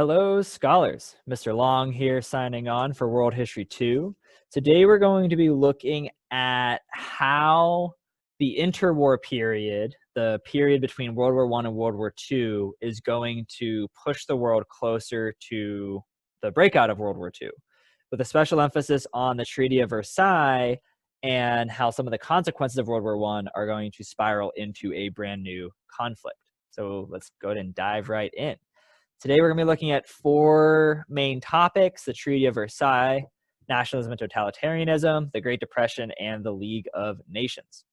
Hello, scholars. Mr. Long here signing on for World History 2. Today we're going to be looking at how the interwar period, the period between World War I and World War II, is going to push the world closer to the breakout of World War II, with a special emphasis on the Treaty of Versailles and how some of the consequences of World War I are going to spiral into a brand new conflict. So let's go ahead and dive right in. Today, we're going to be looking at four main topics: the Treaty of Versailles, nationalism and totalitarianism, the Great Depression, and the League of Nations.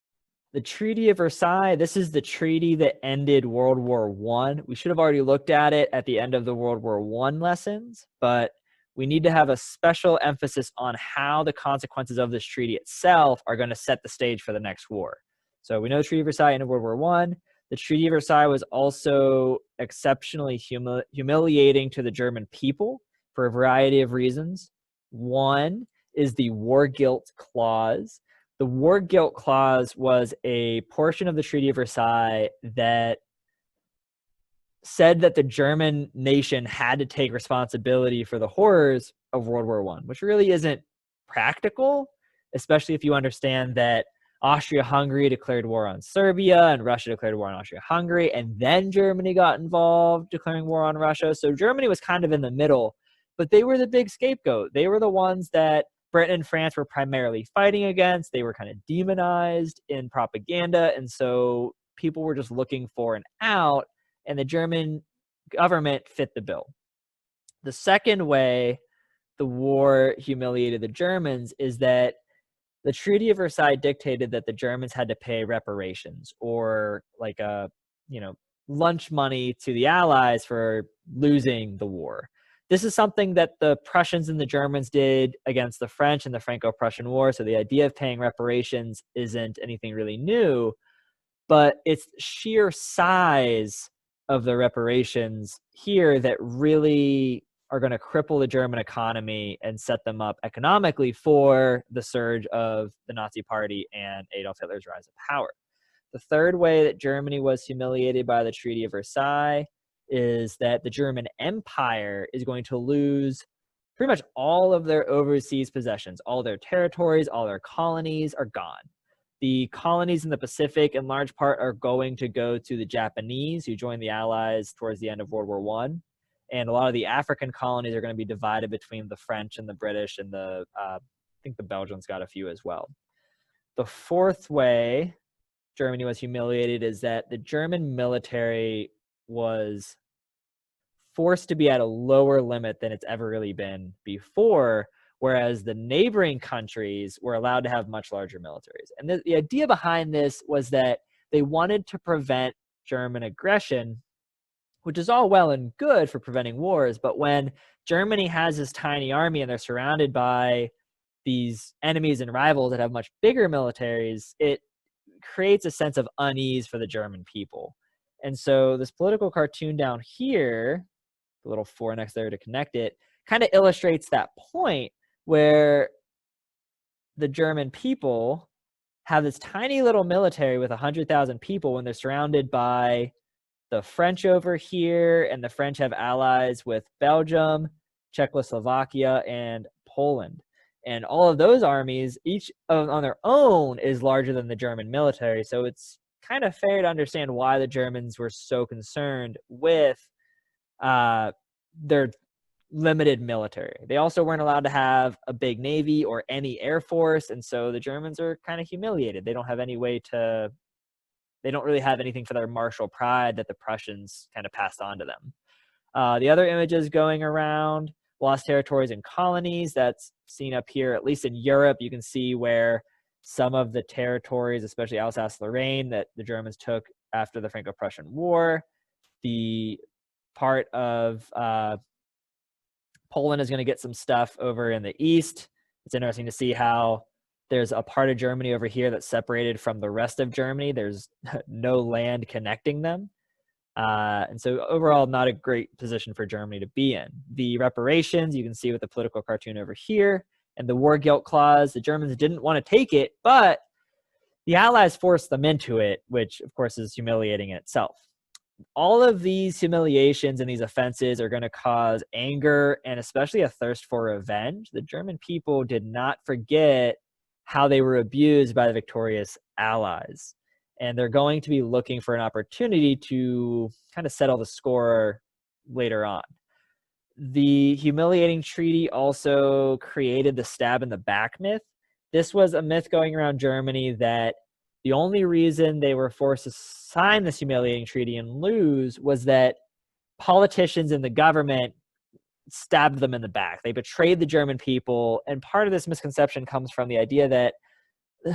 The Treaty of Versailles, this is the treaty that ended World War I. We should have already looked at it at the end of the World War I lessons, but we need to have a special emphasis on how the consequences of this treaty itself are going to set the stage for the next war. So we know the Treaty of Versailles ended World War I. The Treaty of Versailles was also exceptionally humiliating to the German people for a variety of reasons. One is the war guilt clause. The war guilt clause was a portion of the Treaty of Versailles that said that the German nation had to take responsibility for the horrors of World War I, which really isn't practical, especially if you understand that Austria-Hungary declared war on Serbia and Russia declared war on Austria-Hungary, and then Germany got involved declaring war on Russia. So Germany was kind of in the middle, but they were the big scapegoat. They were the ones that Britain and France were primarily fighting against. They were kind of demonized in propaganda, and so people were just looking for an out, and the German government fit the bill. The second way the war humiliated the Germans is that the Treaty of Versailles dictated that the Germans had to pay reparations, or like lunch money to the Allies for losing the war. This is something that the Prussians and the Germans did against the French in the Franco-Prussian War. So the idea of paying reparations isn't anything really new, but it's sheer size of the reparations here that really are going to cripple the German economy and set them up economically for the surge of the Nazi Party and Adolf Hitler's rise of power. The third way that Germany was humiliated by the Treaty of Versailles is that the German Empire is going to lose pretty much all of their overseas possessions. All their territories, all their colonies are gone. The colonies in the Pacific, in large part, are going to go to the Japanese, who joined the Allies towards the end of World War I. And a lot of the African colonies are going to be divided between the French and the British, and I think the Belgians got a few as well. The fourth way Germany was humiliated is that the German military was forced to be at a lower limit than it's ever really been before, whereas the neighboring countries were allowed to have much larger militaries. And the idea behind this was that they wanted to prevent German aggression, which is all well and good for preventing wars, but when Germany has this tiny army and they're surrounded by these enemies and rivals that have much bigger militaries, it creates a sense of unease for the German people. And so this political cartoon down here, the little 4 next there to connect it, kind of illustrates that point where the German people have this tiny little military with 100,000 people when they're surrounded by the French over here, and the French have allies with Belgium, Czechoslovakia, and Poland. And all of those armies, each on their own, is larger than the German military. So it's kind of fair to understand why the Germans were so concerned with their limited military. They also weren't allowed to have a big navy or any air force, and so the Germans are kind of humiliated. They don't have any way to... They don't really have anything for their martial pride that the Prussians kind of passed on to them. The other images going around, lost territories and colonies, that's seen up here, at least in Europe. You can see where some of the territories, especially Alsace-Lorraine, that the Germans took after the Franco-Prussian War. The part of Poland is going to get some stuff over in the east. It's interesting to see how there's a part of Germany over here that's separated from the rest of Germany. There's no land connecting them. And so overall, not a great position for Germany to be in. The reparations, you can see with the political cartoon over here, and the war guilt clause, the Germans didn't want to take it, but the Allies forced them into it, which of course is humiliating in itself. all of these humiliations and these offenses are going to cause anger and especially a thirst for revenge. The German people did not forget how they were abused by the victorious Allies. And they're going to be looking for an opportunity to kind of settle the score later on. The humiliating treaty also created the stab in the back myth. This was a myth going around Germany that the only reason they were forced to sign this humiliating treaty and lose was that politicians in the government stabbed them in the back. They betrayed the German people. And part of this misconception comes from the idea that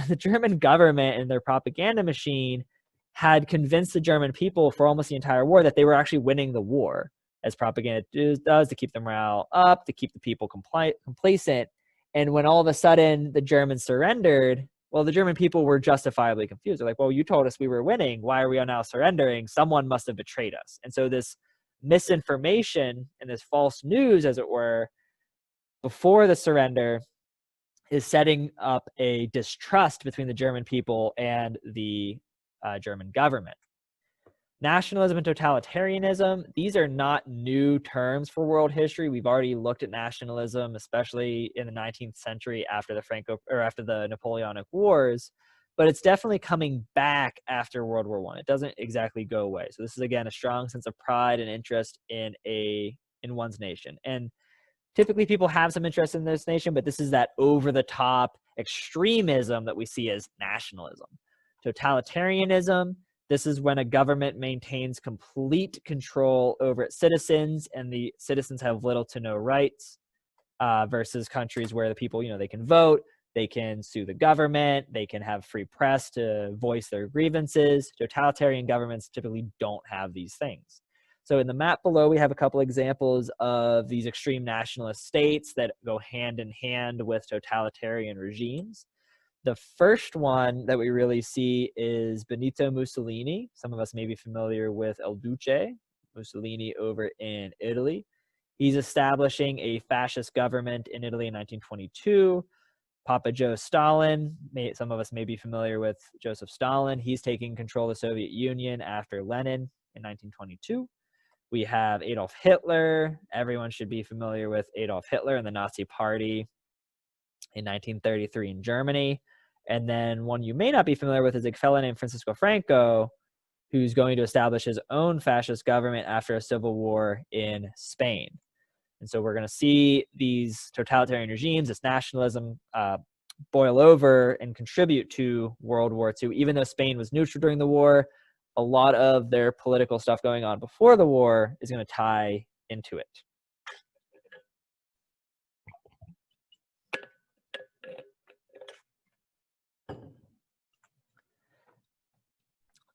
the German government and their propaganda machine had convinced the German people for almost the entire war that they were actually winning the war, as propaganda does, to keep the morale up, to keep the people complacent. And when all of a sudden the Germans surrendered, well, the German people were justifiably confused. They're like, well, you told us we were winning. Why are we now surrendering? Someone must have betrayed us. And so this misinformation and this false news, as it were, before the surrender is setting up a distrust between the German people and the German government. Nationalism and totalitarianism, these are not new terms for world history. We've already looked at nationalism, especially in the 19th century after the Napoleonic Wars, but it's definitely coming back after World War I. It doesn't exactly go away. So this is, again, a strong sense of pride and interest in one's nation. And typically people have some interest in this nation, but this is that over-the-top extremism that we see as nationalism. Totalitarianism, this is when a government maintains complete control over its citizens and the citizens have little to no rights, versus countries where the people, they can vote, they can sue the government, they can have free press to voice their grievances. Totalitarian governments typically don't have these things. So in the map below, we have a couple examples of these extreme nationalist states that go hand in hand with totalitarian regimes. The first one that we really see is Benito Mussolini. Some of us may be familiar with El Duce, Mussolini over in Italy. He's establishing a fascist government in Italy in 1922. Papa Joe Stalin, some of us may be familiar with Joseph Stalin. He's taking control of the Soviet Union after Lenin in 1922. We have Adolf Hitler. Everyone should be familiar with Adolf Hitler and the Nazi Party in 1933 in Germany. And then one you may not be familiar with is a fellow named Francisco Franco, who's going to establish his own fascist government after a civil war in Spain. And so we're going to see these totalitarian regimes, this nationalism, boil over and contribute to World War II. Even though Spain was neutral during the war, a lot of their political stuff going on before the war is going to tie into it.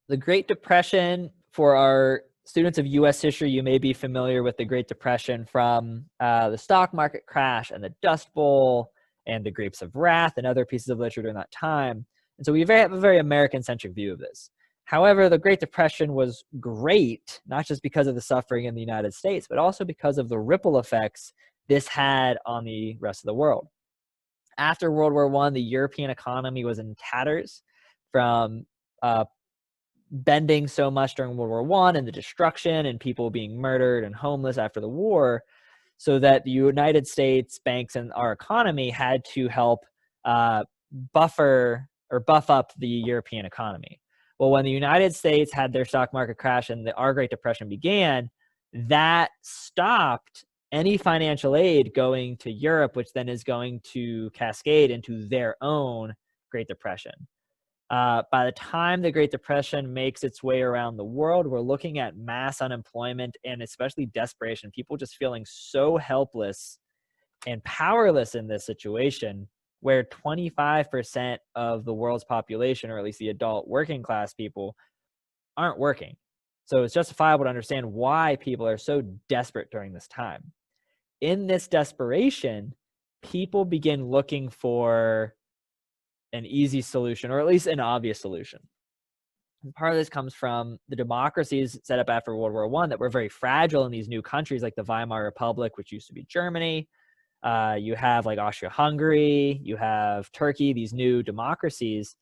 The Great Depression, for our students of U.S. history, you may be familiar with the Great Depression from the stock market crash and the Dust Bowl and the Grapes of Wrath and other pieces of literature during that time. And so we have a very American-centric view of this. However, the Great Depression was great, not just because of the suffering in the United States, but also because of the ripple effects this had on the rest of the world. After World War I, the European economy was in tatters from bending so much during World War I and the destruction and people being murdered and homeless after the war, so that the United States banks and our economy had to help buff up the European economy. Well, when the United States had their stock market crash and our Great Depression began, that stopped any financial aid going to Europe, which then is going to cascade into their own Great Depression. By the time the Great Depression makes its way around the world, we're looking at mass unemployment and especially desperation, people just feeling so helpless and powerless in this situation, where 25% of the world's population, or at least the adult working class people, aren't working. So it's justifiable to understand why people are so desperate during this time. In this desperation, people begin looking for an easy solution, or at least an obvious solution. And part of this comes from the democracies set up after World War I that were very fragile in these new countries, like the Weimar Republic, which used to be Germany. You have like Austria-Hungary, you have Turkey, these new democracies.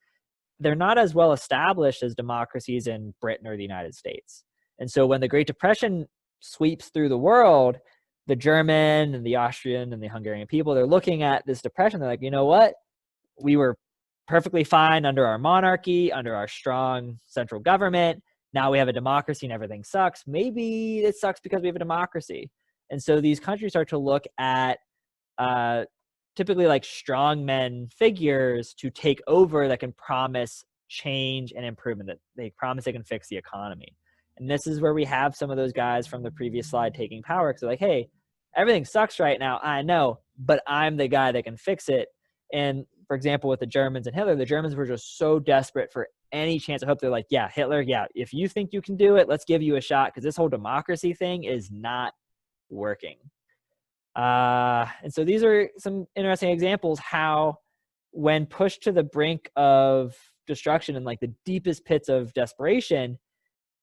They're not as well established as democracies in Britain or the United States. And so when the Great Depression sweeps through the world, the German and the Austrian and the Hungarian people, they're looking at this depression. They're like, you know what? We were perfectly fine under our monarchy, under our strong central government. Now we have a democracy and everything sucks. Maybe it sucks because we have a democracy. And so these countries start to look at typically like strongmen figures to take over that can promise change and improvement, that they promise they can fix the economy. And this is where we have some of those guys from the previous slide taking power, because they're like, hey, everything sucks right now, I know, but I'm the guy that can fix it. And for example, with the Germans and Hitler, the Germans were just so desperate for any chance of hope. They're like, yeah, Hitler, yeah, if you think you can do it, let's give you a shot, because this whole democracy thing is not working. And so these are some interesting examples how, when pushed to the brink of destruction and like the deepest pits of desperation,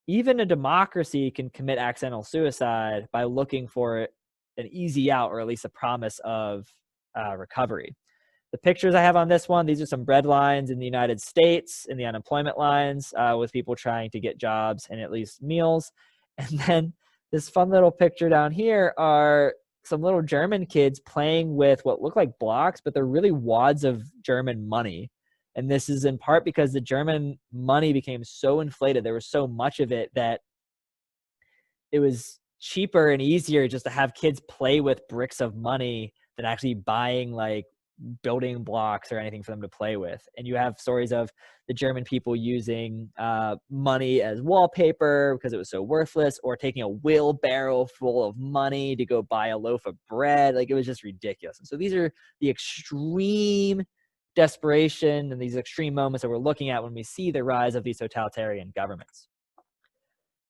even a democracy can commit accidental suicide by looking for an easy out, or at least a promise of recovery. The pictures I have on this one, these are some bread lines in the United States, in the unemployment lines, with people trying to get jobs and at least meals. And then this fun little picture down here are some little German kids playing with what look like blocks, but they're really wads of German money. And this is in part because the German money became so inflated. There was so much of it that it was cheaper and easier just to have kids play with bricks of money than actually buying like building blocks or anything for them to play with. And you have stories of the German people using money as wallpaper because it was so worthless, or taking a wheelbarrow full of money to go buy a loaf of bread. Like, it was just ridiculous. And so these are the extreme desperation and these extreme moments that we're looking at when we see the rise of these totalitarian governments.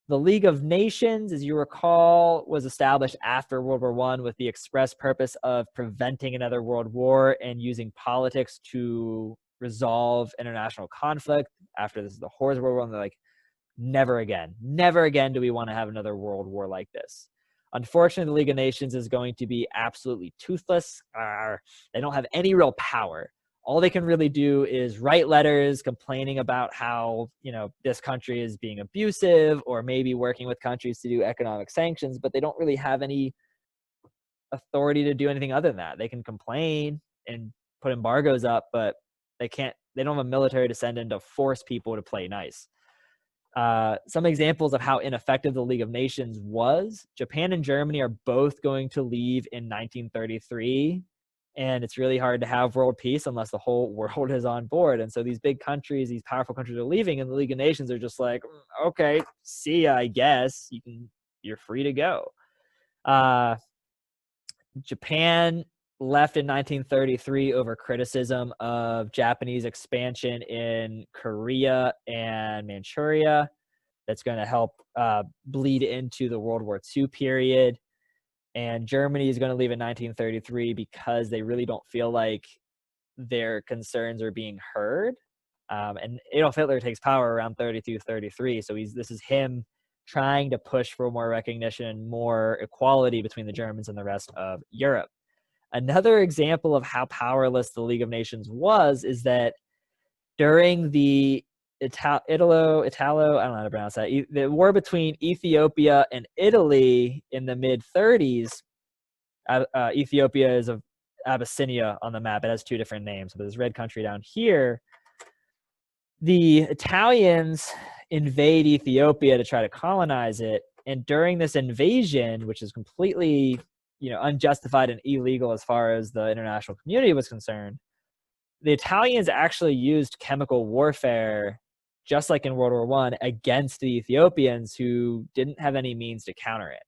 The League of Nations, as you recall, was established after World War I with the express purpose of preventing another world war and using politics to resolve international conflict. After this is the horrors of World War I, they're like, never again do we want to have another world war like this. Unfortunately, the League of Nations is going to be absolutely toothless. They don't have any real power. All they can really do is write letters complaining about how, this country is being abusive, or maybe working with countries to do economic sanctions, but they don't really have any authority to do anything other than that. They can complain and put embargoes up, but they don't have a military to send in to force people to play nice. Some examples of how ineffective the League of Nations was: Japan and Germany are both going to leave in 1933. And it's really hard to have world peace unless the whole world is on board. And so these big countries, these powerful countries, are leaving, and the League of Nations are just like, okay, see ya, I guess. You're free to go. Japan left in 1933 over criticism of Japanese expansion in Korea and Manchuria. That's going to help bleed into the World War II period. And Germany is going to leave in 1933 because they really don't feel like their concerns are being heard. And Adolf Hitler takes power around 32-33. So this is him trying to push for more recognition and more equality between the Germans and the rest of Europe. Another example of how powerless the League of Nations was is that during the Italo, I don't know how to pronounce that, the war between Ethiopia and Italy in the mid-30s. Ethiopia is of Abyssinia on the map. It has two different names. So there's red country down here. The Italians invade Ethiopia to try to colonize it. And during this invasion, which is completely, unjustified and illegal as far as the international community was concerned, the Italians actually used chemical warfare, just like in World War I, against the Ethiopians who didn't have any means to counter it.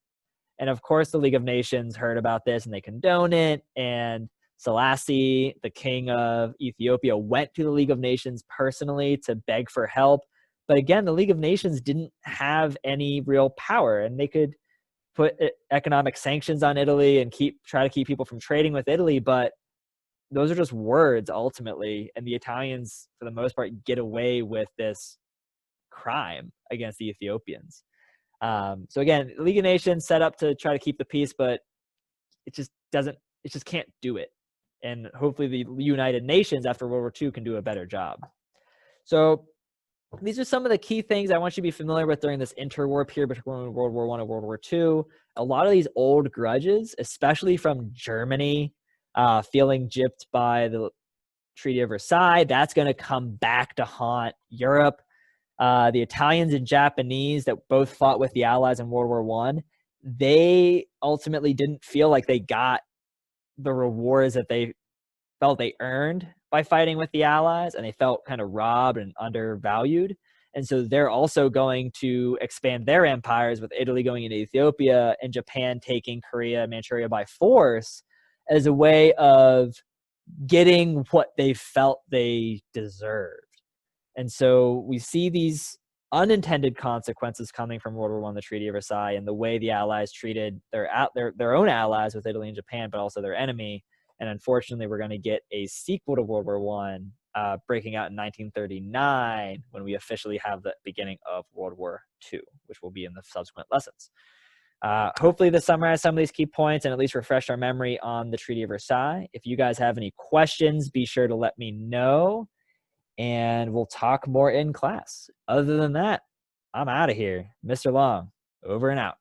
And of course, the League of Nations heard about this and they condone it. And Selassie, the king of Ethiopia, went to the League of Nations personally to beg for help. But again, the League of Nations didn't have any real power, and they could put economic sanctions on Italy and try to keep people from trading with Italy. But those are just words ultimately. And the Italians, for the most part, get away with this crime against the Ethiopians. So again, League of Nations set up to try to keep the peace, but it just can't do it. And hopefully the United Nations after World War II can do a better job. So these are some of the key things I want you to be familiar with during this interwar period between World War I and World War II. A lot of these old grudges, especially from Germany, feeling gypped by the Treaty of Versailles, that's going to come back to haunt Europe. The Italians and Japanese that both fought with the Allies in World War I, they ultimately didn't feel like they got the rewards that they felt they earned by fighting with the Allies, and they felt kind of robbed and undervalued. And so they're also going to expand their empires, with Italy going into Ethiopia and Japan taking Korea, Manchuria by force, as a way of getting what they felt they deserved. And so we see these unintended consequences coming from World War I, the Treaty of Versailles, and the way the Allies treated their own allies with Italy and Japan, but also their enemy. And unfortunately, we're going to get a sequel to World War I breaking out in 1939, when we officially have the beginning of World War II, which will be in the subsequent lessons. Hopefully this summarized some of these key points and at least refreshed our memory on the Treaty of Versailles. If you guys have any questions, be sure to let me know, and we'll talk more in class. Other than that, I'm out of here. Mr. Long, over and out.